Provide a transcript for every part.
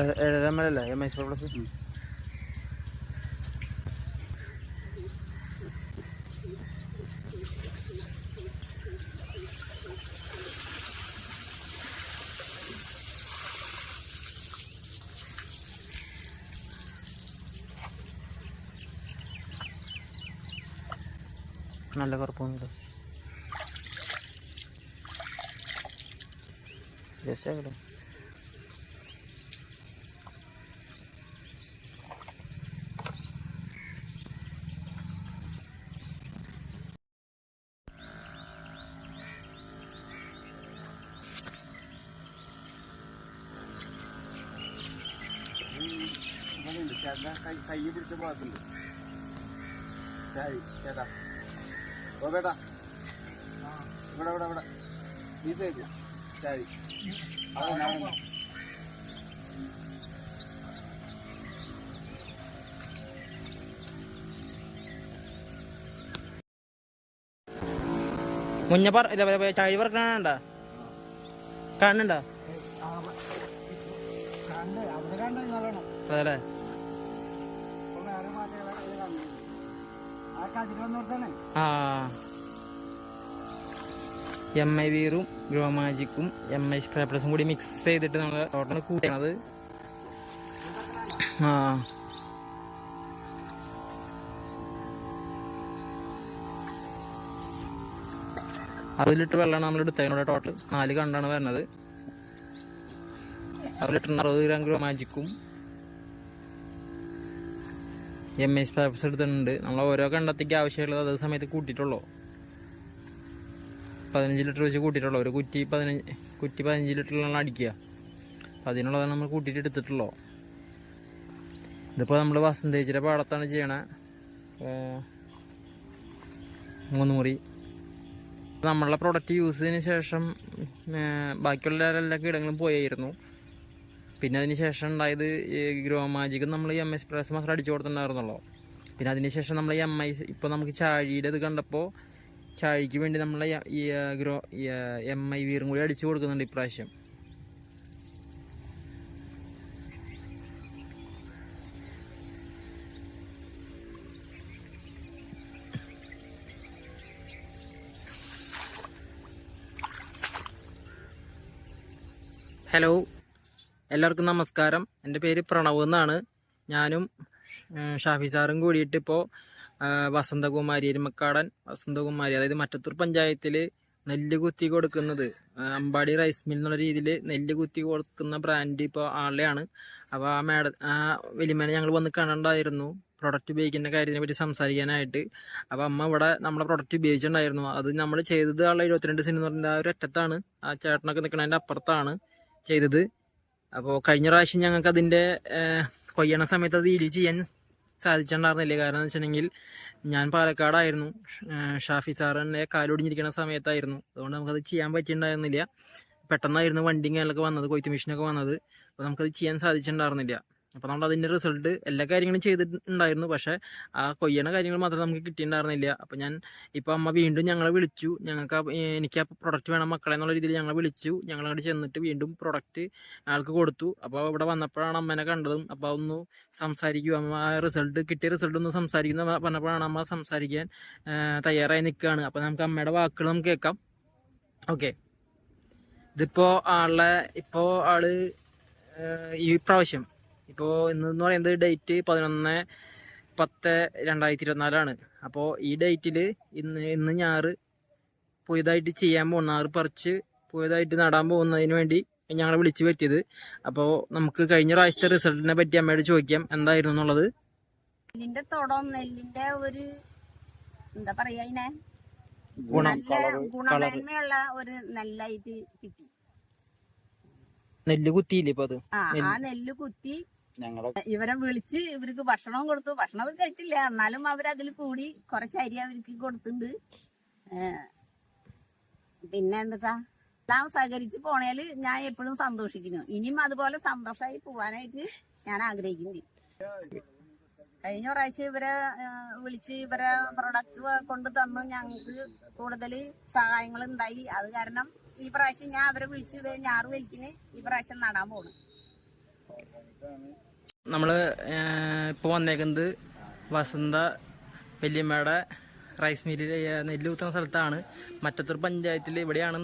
ML അല്ലേ MI plus? നല്ല കറുപ്പൊന്നുമില്ല. രസമാകട്ടെ. കൈ പിടിച്ച ഭാഗത്തുണ്ട്. ചേട്ടാ ഓ ബേട്ടാ ഇവിടെ ഇവിടെ ഇവിടെ ഈ സൈഡ് ചാടി മുന്നപ്പ ചാഴി പറക്കണ കാണുന്നുണ്ടോ? അതല്ലേ ആ MI വീറും ഗ്രോ മാജിക്കും MI സ്പ്രേ പ്ലസും കൂടി മിക്സ് ചെയ്തിട്ട് നമ്മൾ ടോട്ടൽ കൂട്ടണത്. ആ $1 ലിറ്റർ വെള്ളമാണ് നമ്മൾ എടുത്തതിനോട് ടോട്ടൽ 4 കണ്ടാണ് വരുന്നത്. 1 ലിറ്ററിന് 60 ഗ്രാം ഗ്രോ മാജിക്കും MI സ്പ്രേ പ്ലസ് എടുത്തിട്ടുണ്ട്. നമ്മൾ ഓരോ കണ്ടത്തേക്ക് ആവശ്യമുള്ളത് അതേ സമയത്ത് കൂട്ടിയിട്ടുള്ളൂ. 15 ലിറ്റർ വെച്ച് കൂട്ടിയിട്ടുള്ളൂ. ഒരു കുറ്റി 15 ലിറ്ററിലാണ് അടിക്കുക. അപ്പം അതിനുള്ളതാണ് നമ്മൾ കൂട്ടിയിട്ട് എടുത്തിട്ടുള്ളൂ. ഇതിപ്പോൾ നമ്മൾ വസന്തേച്ചിയുടെ പാടത്താണ് ചെയ്യണേ. 3 മുറി നമ്മളുടെ പ്രൊഡക്റ്റ് യൂസ് ചെയ്തതിന് ശേഷം ബാക്കിയുള്ള എല്ലാ കീടങ്ങളും പോയായിരുന്നു. പിന്നെ അതിന് ശേഷം ഉണ്ടായത് ഗ്രോ മാജിക്ക് നമ്മൾ MI സ്പ്രേ മാത്രം അടിച്ചു കൊടുത്തിട്ടുണ്ടായിരുന്നുള്ളൂ. പിന്നെ അതിന് ശേഷം നമ്മൾ MI ഇപ്പോൾ നമുക്ക് ചാഴിയുടെ ഇത് കണ്ടപ്പോൾ ചാഴിക്ക് വേണ്ടി നമ്മൾ MI വീറും കൂടി അടിച്ചു കൊടുക്കുന്നുണ്ട് ഇപ്രാവശ്യം. ഹലോ, എല്ലാവർക്കും നമസ്കാരം. എൻ്റെ പേര് പ്രണവ് എന്നാണ്. ഞാനും ഷാഫി സാറും കൂടിയിട്ട് ഇപ്പോൾ വസന്തകുമാരി, എരുമക്കാടൻ വസന്തകുമാരി, അതായത് മറ്റത്തൂർ പഞ്ചായത്തിൽ നെല്ല് കുത്തി കൊടുക്കുന്നത് അമ്പാടി റൈസ് മിൽ എന്നുള്ള രീതിയിൽ നെല്ല് കുത്തി കൊടുക്കുന്ന ബ്രാൻഡ് ഇപ്പോൾ ആളുടെയാണ്. അപ്പോൾ ആ വലിയമേനെ ഞങ്ങൾ വന്ന് കണ്ടിട്ടുണ്ടായിരുന്നു പ്രൊഡക്റ്റ് ഉപയോഗിക്കുന്ന കാര്യത്തിനെ പറ്റി സംസാരിക്കാനായിട്ട്. അപ്പോൾ അമ്മ ഇവിടെ നമ്മളെ പ്രൊഡക്റ്റ് ഉപയോഗിച്ചിട്ടുണ്ടായിരുന്നു. അത് നമ്മൾ ചെയ്തത് ആളെ 22 സെൻറ്റ് എന്ന് പറഞ്ഞാൽ ആ ഒരു അറ്റത്താണ്. ആ ചേട്ടനൊക്കെ നിൽക്കുന്നതിൻ്റെ അപ്പുറത്താണ് ചെയ്തത്. അപ്പോൾ കഴിഞ്ഞ പ്രാവശ്യം ഞങ്ങൾക്ക് അതിൻ്റെ കൊയ്യണ സമയത്ത് അത് വീഡിയോ ചെയ്യാൻ സാധിച്ചിട്ടുണ്ടായിരുന്നില്ല. കാരണം എന്ന് വെച്ചിട്ടുണ്ടെങ്കിൽ ഞാൻ പാലക്കാടായിരുന്നു. ഷാഫി സാറിൻ്റെ കാലൊടിഞ്ഞിരിക്കുന്ന സമയത്തായിരുന്നു. അതുകൊണ്ട് നമുക്കത് ചെയ്യാൻ പറ്റിയിട്ടുണ്ടായിരുന്നില്ല. പെട്ടെന്നായിരുന്നു വണ്ടിയും കാര്യങ്ങളൊക്കെ വന്നത്, കൊയ്ത്ത് മെഷീനൊക്കെ വന്നത്. അപ്പോൾ നമുക്കത് ചെയ്യാൻ സാധിച്ചിട്ടുണ്ടായിരുന്നില്ല. അപ്പോൾ നമ്മൾ അതിൻ്റെ റിസൾട്ട് എല്ലാ കാര്യങ്ങളും ചെയ്തിട്ടുണ്ടായിരുന്നു. പക്ഷേ ആ കൊയ്യണ കാര്യങ്ങൾ മാത്രം നമുക്ക് കിട്ടിയിട്ടുണ്ടായിരുന്നില്ല. അപ്പോൾ ഇപ്പോൾ അമ്മ വീണ്ടും ഞങ്ങളെ വിളിച്ചു. എനിക്ക് ആ പ്രൊഡക്റ്റ് വേണം മക്കളെ എന്നുള്ള രീതിയിൽ ഞങ്ങളെ വിളിച്ചു. ഞങ്ങളങ്ങോട്ട് ചെന്നിട്ട് വീണ്ടും പ്രൊഡക്റ്റ് ആൾക്ക് കൊടുത്തു. അപ്പോൾ ഇവിടെ വന്നപ്പോഴാണ് അമ്മേനെ കണ്ടതും. അപ്പോൾ ഒന്ന് സംസാരിക്കും, അമ്മ ആ കിട്ടിയ റിസൾട്ട് ഒന്ന് സംസാരിക്കുന്ന പറഞ്ഞപ്പോഴാണ് അമ്മ സംസാരിക്കാൻ തയ്യാറായി നിൽക്കുകയാണ്. അപ്പോൾ നമുക്ക് അമ്മയുടെ വാക്കുകൾ നമുക്ക് കേൾക്കാം. ഓക്കെ, ഇതിപ്പോൾ ആള് ഈ പ്രാവശ്യം ഇപ്പോൾ ഇന്നെന്ന് പറയുന്നത് ഡേറ്റ് 11/10/2024. അപ്പോൾ ഈ ഡേറ്റിൽ ഇന്ന് ഞാറ് പുതിയതായിട്ട് ചെയ്യാൻ പോകുന്ന, ഞാറ് പറിച്ച് പുതിയതായിട്ട് നടാൻ പോകുന്നതിന് വേണ്ടി ഞങ്ങളെ വിളിച്ച് പറ്റിയത്. അപ്പോൾ നമുക്ക് കഴിഞ്ഞ പ്രാവശ്യത്തെ റിസൾട്ടിനെ പറ്റി അമ്മയോട് ചോദിക്കാം എന്തായിരുന്നു എന്നുള്ളത്. നെല്ലിന്റെ തൊടം, നെല്ലിന്റെ ഒരു എന്താ പറയാ, ഇതിനെ ഗുണമേന്മയുള്ള ഒരു നെല്ലായിട്ട് കിട്ടി. നെല്ല് കുത്തിയില്ലേ ഇപ്പൊ? അത് ആ നെല്ല് കുത്തി ഇവരെ വിളിച്ച് ഇവർക്ക് ഭക്ഷണവും കൊടുത്തു. ഭക്ഷണം അവർ കഴിച്ചില്ല, എന്നാലും അവരതിൽ കൂടി കുറച്ച് അരി അവർക്ക് കൊടുത്തിട്ടുണ്ട്. പിന്നെ എന്താ എല്ലാം സഹകരിച്ച് പോണേല് ഞാൻ എപ്പോഴും സന്തോഷിക്കുന്നു. ഇനിയും അതുപോലെ സന്തോഷമായി പോവാനായിട്ട് ഞാൻ ആഗ്രഹിക്കുന്നുണ്ട്. കഴിഞ്ഞ പ്രാവശ്യം ഇവരെ വിളിച്ച് ഇവരെ പ്രൊഡക്റ്റ് കൊണ്ട് തന്ന് ഞങ്ങൾക്ക് കൂടുതൽ സഹായങ്ങൾ ഉണ്ടായി. അത് കാരണം ഈ പ്രാവശ്യം ഞാൻ അവരെ വിളിച്ചത് ഞാറ് വലിക്കിന് ഈ പ്രാവശ്യം നടാൻ പോണു. നമ്മൾ ഇപ്പോൾ വന്നേക്കുന്നത് വസന്ത വല്യമ്മയുടെ റൈസ് മില്ലിൽ നെല്ല് കുത്തുന്ന സ്ഥലത്താണ്. മറ്റത്തൂർ പഞ്ചായത്തിൽ ഇവിടെയാണ്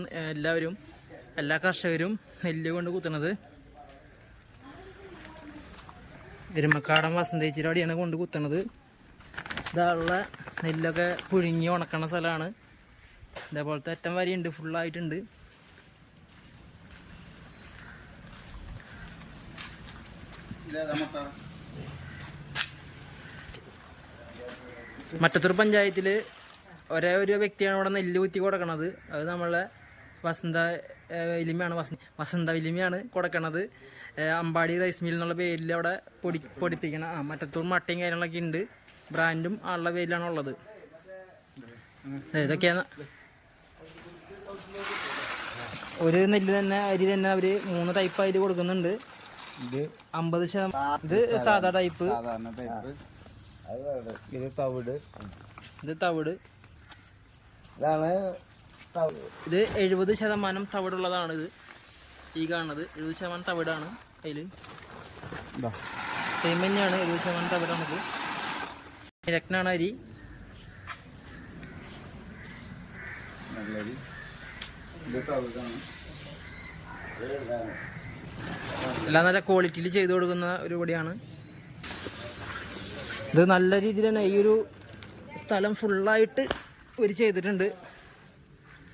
എല്ലാ കർഷകരും നെല്ല് കൊണ്ട് കുത്തുന്നത്. എരുമക്കാടൻ വസന്തേച്ചിയുടെ അവിടെയാണ് കൊണ്ട് കുത്തുന്നത്. ഇതാളുള്ള നെല്ലൊക്കെ പുഴുങ്ങി ഉണക്കണ സ്ഥലമാണ്. ഇതേപോലത്തെ അറ്റം വരെയുണ്ട്, ഫുള്ളായിട്ടുണ്ട്. മറ്റത്തൂർ പഞ്ചായത്തിൽ ഒരേ ഒരു വ്യക്തിയാണ് ഇവിടെ നെല്ല് കുത്തി കൊടുക്കണത്. അത് നമ്മളെ വസന്ത വല്യമ്മയാണ് കൊടുക്കണത്. അമ്പാടി റൈസ് മിൽ എന്നുള്ള പേരിൽ അവിടെ പൊടിപ്പിക്കണം. മറ്റത്തൂർ മട്ടയും കാര്യങ്ങളൊക്കെ ഉണ്ട്. ബ്രാൻഡും ആളുടെ പേരിലാണ് ഉള്ളത്. ഇതൊക്കെയാണ് ഒരു നെല്ല് തന്നെ, അരി തന്നെ അവർ 3 ടൈപ്പ് അരി കൊടുക്കുന്നുണ്ട്. ഇത് 50%, ഇത് സാധാ ടൈപ്പ്, ഇത് തവിട്, ഇതാണ് ഇത് 70% തവിടുള്ളതാണ്. ഈ കാണുന്നത് 70% തവിടാണ്. അതിൽ സെയിം തന്നെയാണ്, 70% തവിടാണിത്. രക്നാണ് അരി. എല്ലാം നല്ല ക്വാളിറ്റിയിൽ ചെയ്തു കൊടുക്കുന്ന ഒരു പൊടിയാണ് ഇത്. നല്ല രീതിയിൽ തന്നെ ഈ ഒരു സ്ഥലം ഫുള്ളായിട്ട് ഒരു ചെയ്തിട്ടുണ്ട്.